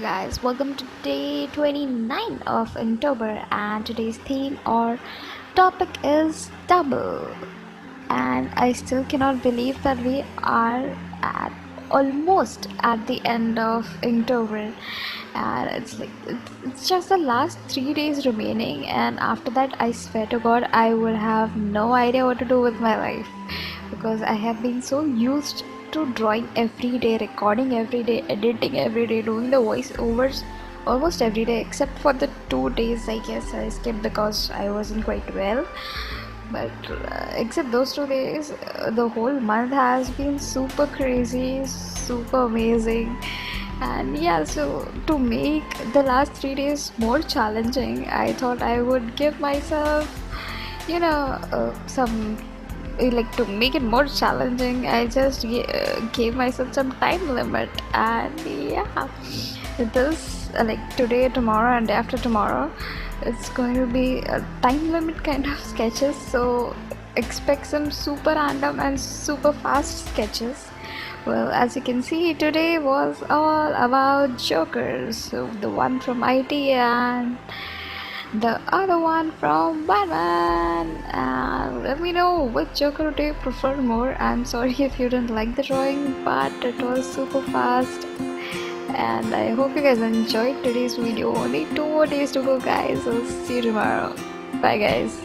guys, welcome to day 29 of October, and today's theme or topic is double. And I still cannot believe that we are at almost at the end of October, and it's just the last 3 days remaining, and after that I swear to God I would have no idea what to do with my life, because I have been so used to drawing every day, recording every day, editing every day, doing the voiceovers almost every day, except for the 2 days I guess I skipped because I wasn't quite well. But except those 2 days, the whole month has been super crazy, super amazing. And yeah, so to make the last 3 days more challenging, I thought I would give myself, some like, to make it more challenging, I just gave myself some time limit. And yeah, this like today, tomorrow, and day after tomorrow, it's going to be a time limit kind of sketches, so expect some super random and super fast sketches. Well, as you can see, today was all about jokers, so the one from IT and the other one from Batman. And let me know which Joker do you prefer more. I'm sorry if you didn't like the drawing, but it was super fast. And I hope you guys enjoyed today's video. Only 2 more days to go, guys. I'll see you tomorrow. Bye, guys.